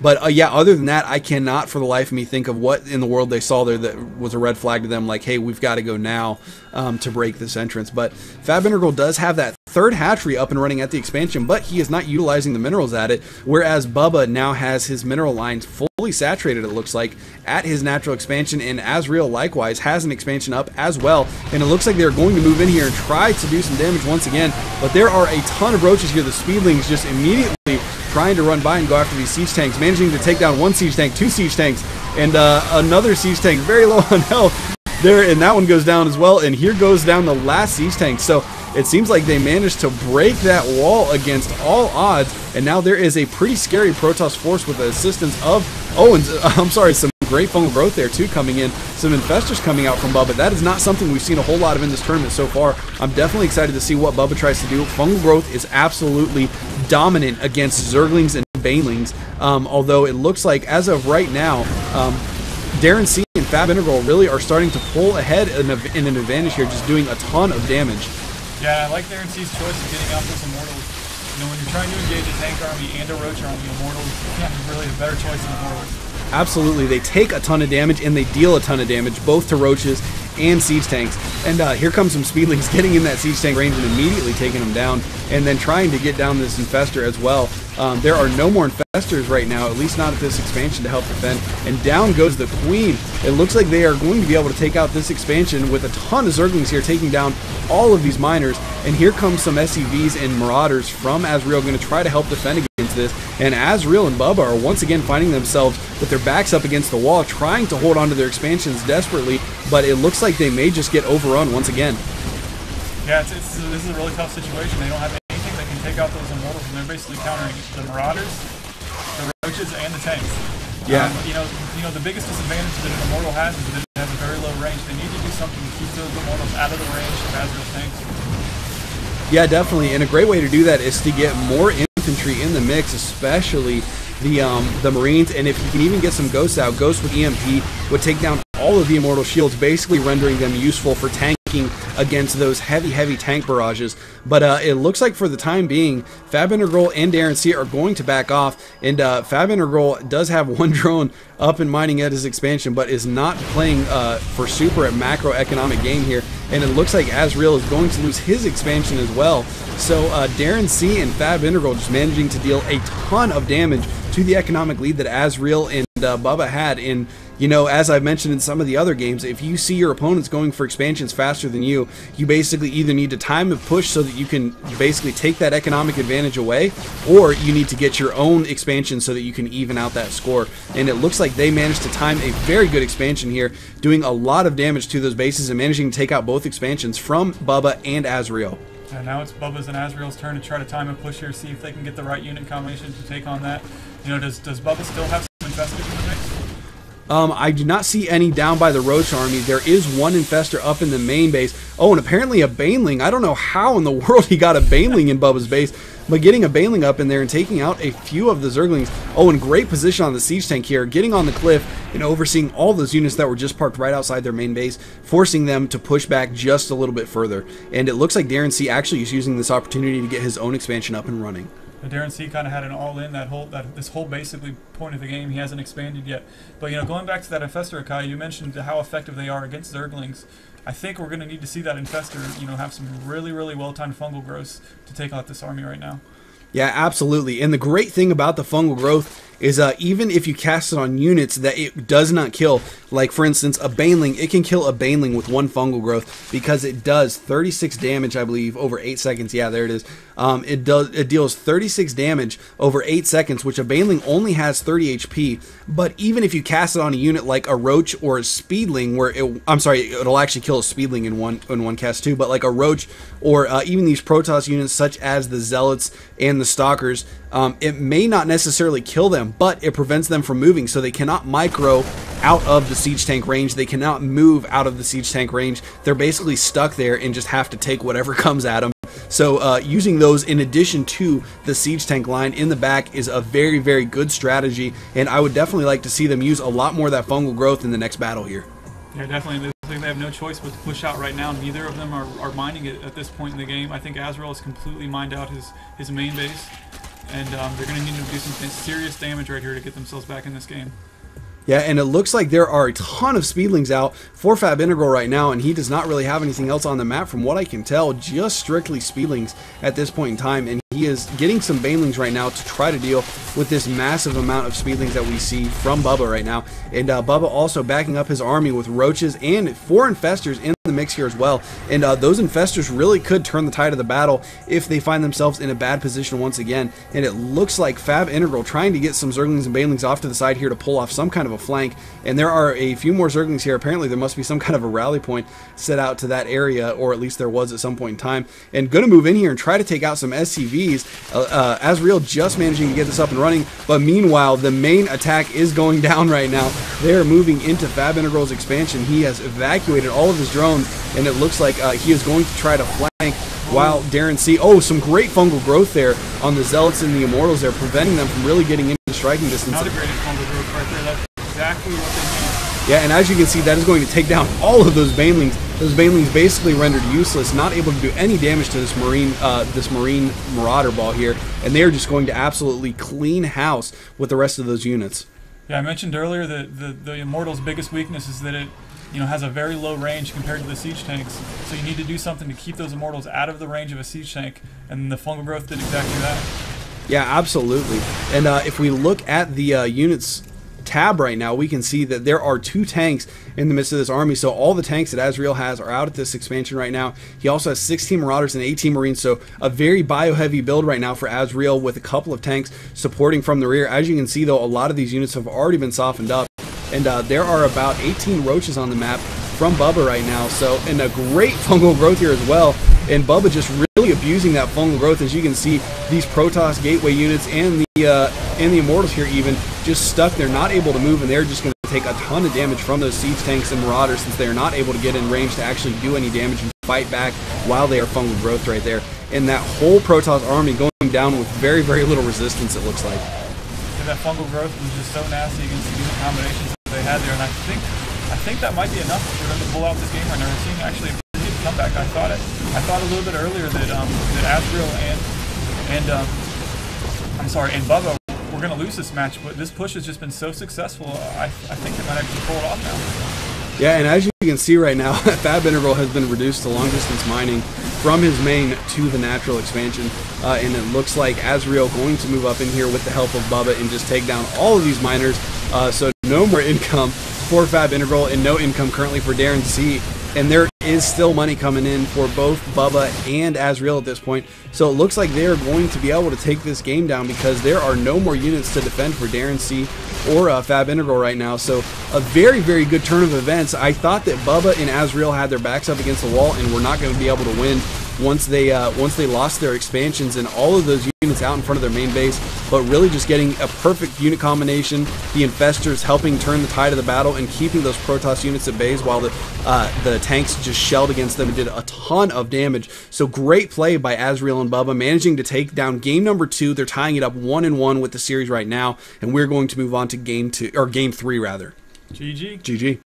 But yeah, other than that, I cannot for the life of me think of what in the world they saw there that was a red flag to them, like, hey, we've got to go now to break this entrance. But FabIntegral does have that third hatchery up and running at the expansion, but he is not utilizing the minerals at it, whereas Bubba now has his mineral lines fully saturated, it looks like, at his natural expansion, and Azreal likewise has an expansion up as well, and it looks like they're going to move in here and try to do some damage once again, but there are a ton of roaches here. The speedlings just immediately trying to run by and go after these siege tanks, managing to take down one siege tank, two siege tanks, and another siege tank very low on health there, and that one goes down as well, and here goes down the last siege tank. So it seems like they managed to break that wall against all odds, and now there is a pretty scary Protoss force with the assistance of some great fungal growth there too coming in, some infestors coming out from Bubba. That is not something we've seen a whole lot of in this tournament so far. I'm definitely excited to see what Bubba tries to do. Fungal growth is absolutely dominant against Zerglings and Banelings, although it looks like as of right now, Darrenc C and FabIntegral really are starting to pull ahead in an advantage here, just doing a ton of damage. Yeah, I like Darrenc C's choice of getting out those Immortals. You know, when you're trying to engage a tank army and a roach army, Immortals can't be really a better choice than Immortals. Absolutely, they take a ton of damage and they deal a ton of damage, both to roaches and siege tanks. And here comes some speedlings getting in that siege tank range and immediately taking them down, and then trying to get down this infestor as well. There are no more infestors right now, at least not at this expansion, to help defend. And down goes the queen. It looks like they are going to be able to take out this expansion with a ton of Zerglings here, taking down all of these miners. And here comes some SCVs and Marauders from Azreal, going to try to help defend against this. And Azreal and Bubba are once again finding themselves with their backs up against the wall, trying to hold on to their expansions desperately, but it looks like they may just get overrun once again. Yeah, this is a really tough situation. They don't have anything that can take out those Immortals, and they're basically countering the Marauders, the Roaches, and the tanks. Yeah. You know, the biggest disadvantage that an Immortal has is that it has a very low range. They need to do something to keep those Immortals out of the range of Azreal's tanks. Yeah, definitely, and a great way to do that is to get more infantry in the mix, especially the Marines, and if you can even get some Ghosts out, Ghost with EMP would take down all of the Immortal shields, basically rendering them useful for tanking against those heavy tank barrages. But it looks like for the time being, FabIntegral and Darrenc C are going to back off, and FabIntegral does have one drone up and mining at his expansion, but is not playing for super at macroeconomic game here, and it looks like Azreal is going to lose his expansion as well. So Darrenc C and FabIntegral just managing to deal a ton of damage to the economic lead that Azreal and Bubba had. And you know, as I've mentioned in some of the other games, if you see your opponents going for expansions faster than you basically either need to time a push so that you can basically take that economic advantage away, or you need to get your own expansion so that you can even out that score. And it looks like they managed to time a very good expansion here, doing a lot of damage to those bases and managing to take out both expansions from Bubba and Azreal. And now it's Bubba's and Azreal's turn to try to time a push here, see if they can get the right unit combination to take on that. You know, does Bubba still have some infestors in the mix? I do not see any down by the Roach army. There is one infestor up in the main base. Oh, and apparently a Baneling. I don't know how in the world he got a Baneling in Bubba's base, but getting a Baneling up in there and taking out a few of the Zerglings. Oh, in great position on the siege tank here, getting on the cliff and overseeing all those units that were just parked right outside their main base, forcing them to push back just a little bit further. And it looks like Darrenc C actually is using this opportunity to get his own expansion up and running. Darrenc C kind of had an all-in this whole basically point of the game. He hasn't expanded yet. But you know, going back to that infestor, Akai, you mentioned how effective they are against Zerglings. I think we're going to need to see that infestor, you know, have some really well-timed fungal growths to take out this army right now. Yeah, absolutely. And the great thing about the fungal growth is even if you cast it on units that it does not kill, like for instance a Baneling, it can kill a Baneling with one fungal growth because it does 36 damage, I believe, over 8 seconds. Yeah, there it is. It deals 36 damage over 8 seconds, which a Baneling only has 30 HP. But even if you cast it on a unit like a Roach or a Speedling, where it'll actually kill a Speedling in one cast too. But like a Roach or even these Protoss units such as the Zealots and the Stalkers, it may not necessarily kill them, but it prevents them from moving, so they cannot micro out of the siege tank range. They cannot move out of the siege tank range. They're basically stuck there and just have to take whatever comes at them. So using those in addition to the siege tank line in the back is a very good strategy, and I would definitely like to see them use a lot more of that fungal growth in the next battle here. Yeah, definitely. They have no choice but to push out right now. Neither of them are mining it at this point in the game. I think Azreal has completely mined out his main base. and they're going to need to do some serious damage right here to get themselves back in this game. Yeah, and it looks like there are a ton of speedlings out for FabIntegral right now, and he does not really have anything else on the map from what I can tell, just strictly speedlings at this point in time, and he is getting some banelings right now to try to deal with this massive amount of speedlings that we see from Bubba right now. And Bubba also backing up his army with roaches and 4 infestors in the mix here as well, and those infestors really could turn the tide of the battle if they find themselves in a bad position once again. And it looks like FabIntegral trying to get some Zerglings and banelings off to the side here to pull off some kind of a flank, and there are a few more Zerglings here. Apparently there must be some kind of a rally point set out to that area, or at least there was at some point in time, and gonna move in here and try to take out some SCVs. Azreal just managing to get this up and running, but meanwhile the main attack is going down right now. They're moving into FabIntegral's expansion. He has evacuated all of his drones, and it looks like he is going to try to flank while Darrenc C. Oh, some great fungal growth there on the Zealots and the Immortals there, preventing them from really getting into striking distance. Not the greatest fungal growth right there. That's exactly what they need. Yeah, and as you can see, that is going to take down all of those banelings. Those banelings basically rendered useless, not able to do any damage to this marine marauder ball here, and they are just going to absolutely clean house with the rest of those units. Yeah, I mentioned earlier that the Immortal's biggest weakness is that it has a very low range compared to the siege tanks, so you need to do something to keep those Immortals out of the range of a siege tank, and the fungal growth did exactly that. Yeah, absolutely. And if we look at the units tab right now, we can see that there are 2 tanks in the midst of this army, so all the tanks that Azreal has are out at this expansion right now. He also has 16 Marauders and 18 Marines, so a very bio-heavy build right now for Azreal with a couple of tanks supporting from the rear. As you can see though, a lot of these units have already been softened up, and there are about 18 roaches on the map from Bubba right now, so, and a great fungal growth here as well, and Bubba just really abusing that fungal growth. As you can see, these Protoss gateway units and the Immortals here even just stuck. They're not able to move, and they're just going to take a ton of damage from those siege tanks and Marauders, since they're not able to get in range to actually do any damage and fight back while they are fungal growth right there. And that whole Protoss army going down with very, very little resistance, it looks like. Yeah, that fungal growth was just so nasty against the unit combinations that they had there, and I think that might be enough for them to pull out this game right now. We're seeing actually a pretty good comeback. I thought a little bit earlier that Azreal and Bubba were going to lose this match, but this push has just been so successful. I think they might actually pull it off now. Yeah, and as you can see right now, FabIntegral has been reduced to long distance mining from his main to the natural expansion, and it looks like Azreal going to move up in here with the help of Bubba and just take down all of these miners, so no more income for FabIntegral and no income currently for Darrenc C. And there is still money coming in for both Bubba and Azreal at this point, so it looks like they are going to be able to take this game down because there are no more units to defend for Darrenc C or FabIntegral right now. So a very, very good turn of events. I thought that Bubba and Azreal had their backs up against the wall and were not going to be able to win once they lost their expansions and all of those units out in front of their main base, but really just getting a perfect unit combination, the infestors helping turn the tide of the battle and keeping those Protoss units at bay while the tanks just shelled against them and did a ton of damage. So great play by Azreal and Bubba, managing to take down game number 2. They're tying it up 1-1 with the series right now, and we're going to move on to game 3 rather. GG. GG.